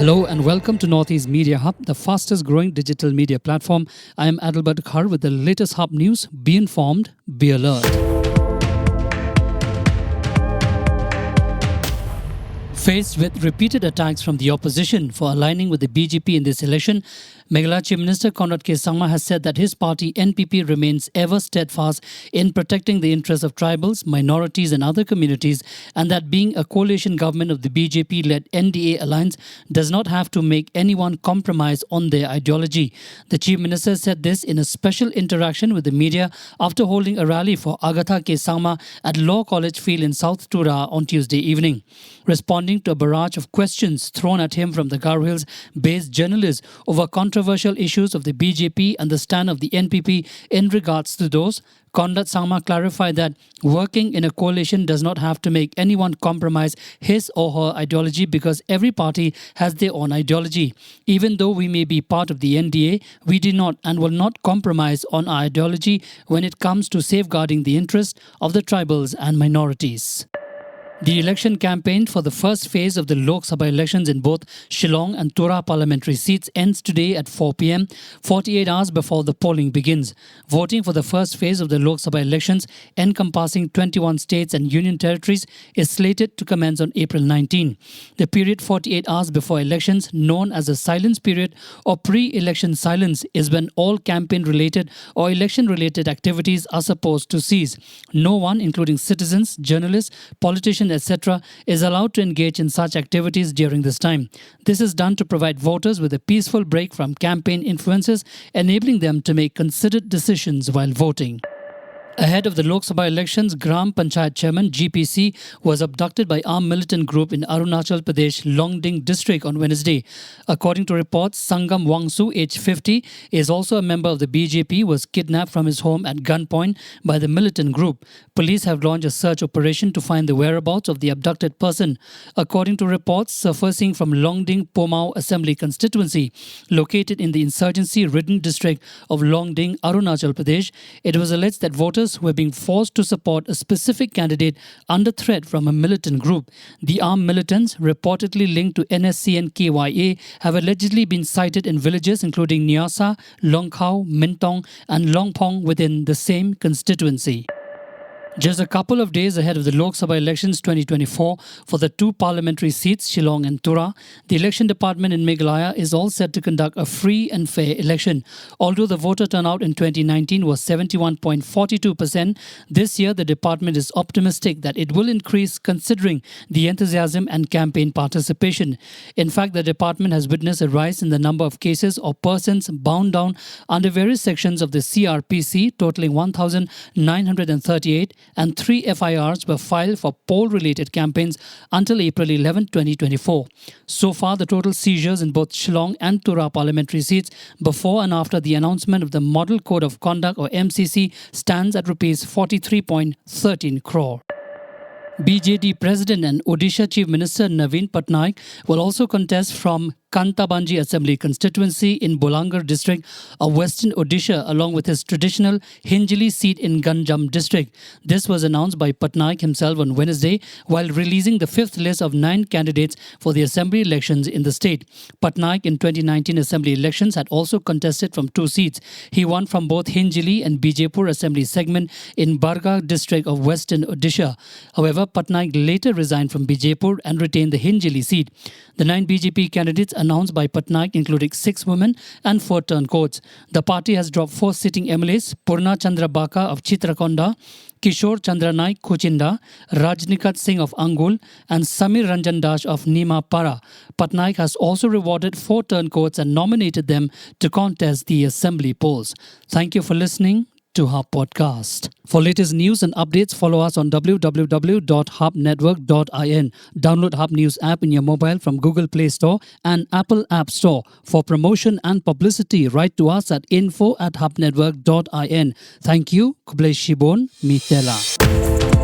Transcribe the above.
Hello and welcome to Northeast Media Hub, the fastest growing digital media platform. I am Adalbert Khar with the latest Hub news. Be informed, be alert. Faced with repeated attacks from the opposition for aligning with the BJP in this election, Meghalaya Chief Minister Conrad K. Sangma has said that his party NPP remains ever steadfast in protecting the interests of tribals, minorities and other communities, and that being a coalition government of the BJP-led NDA alliance does not have to make anyone compromise on their ideology. The Chief Minister said this in a special interaction with the media after holding a rally for Agatha K. Sangma at Law College Field in South Tura on Tuesday evening. Responding to a barrage of questions thrown at him from the Garo Hills-based journalists over controversial issues of the BJP and the stand of the NPP in regards to those, Conrad Sangma clarified that working in a coalition does not have to make anyone compromise his or her ideology because every party has their own ideology. Even though we may be part of the NDA, we do not and will not compromise on our ideology when it comes to safeguarding the interests of the tribals and minorities. The election campaign for the first phase of the Lok Sabha elections in both Shillong and Tura parliamentary seats ends today at 4 p.m, 48 hours before the polling begins. Voting for the first phase of the Lok Sabha elections, encompassing 21 states and union territories, is slated to commence on April 19. The period 48 hours before elections, known as the silence period or pre-election silence, is when all campaign-related or election-related activities are supposed to cease. No one, including citizens, journalists, politicians, etc., is allowed to engage in such activities during this time. This is done to provide voters with a peaceful break from campaign influences, enabling them to make considered decisions while voting. Ahead of the Lok Sabha elections, Gram Panchayat Chairman GPC was abducted by armed militant group in Arunachal Pradesh Longding district on Wednesday. According to reports, Sangam Wangsu, aged 50, is also a member of the BJP, was kidnapped from his home at gunpoint by the militant group. Police have launched a search operation to find the whereabouts of the abducted person. According to reports surfacing from Longding Pomau Assembly constituency, located in the insurgency-ridden district of Longding, Arunachal Pradesh, it was alleged that voters were being forced to support a specific candidate under threat from a militant group. The armed militants, reportedly linked to NSC and KYA, have allegedly been sighted in villages including Nyasa, Longkhao, Mintong and Longpong within the same constituency. Just a couple of days ahead of the Lok Sabha elections 2024 for the two parliamentary seats, Shillong and Tura, the election department in Meghalaya is all set to conduct a free and fair election. Although the voter turnout in 2019 was 71.42%, this year the department is optimistic that it will increase considering the enthusiasm and campaign participation. In fact, the department has witnessed a rise in the number of cases or persons bound down under various sections of the CRPC, totaling 1,938, and 3 FIRs were filed for poll-related campaigns until April 11, 2024. So far, the total seizures in both Shillong and Tura parliamentary seats before and after the announcement of the Model Code of Conduct or MCC stands at Rs 43.13 crore. BJD President and Odisha Chief Minister Naveen Patnaik will also contest from Kantabanji Assembly constituency in Bolangar district of Western Odisha along with his traditional Hinjili seat in Ganjam district. This was announced by Patnaik himself on Wednesday while releasing the fifth list of 9 candidates for the assembly elections in the state. Patnaik in 2019 assembly elections had also contested from 2 seats. He won from both Hinjili and Bijepur assembly segment in Barga district of Western Odisha. However, Patnaik later resigned from Bijepur and retained the Hinjili seat. The 9 BJP candidates announced by Patnaik including 6 women and 4 turncoats. The party has dropped 4 sitting MLAs, Purna Chandra Baka of Chitrakonda, Kishore Chandra Naik Kuchinda, Rajnikat Singh of Angul and Samir Ranjan Dash of Nima Para. Patnaik has also rewarded 4 turncoats and nominated them to contest the assembly polls. Thank you for listening to Hub Podcast. For latest news and updates, follow us on www.hubnetwork.in. Download Hub News app in your mobile from Google Play Store and Apple App Store. For promotion and publicity, write to us at info@hubnetwork.in. Thank you. Kublai Shibon Mitela.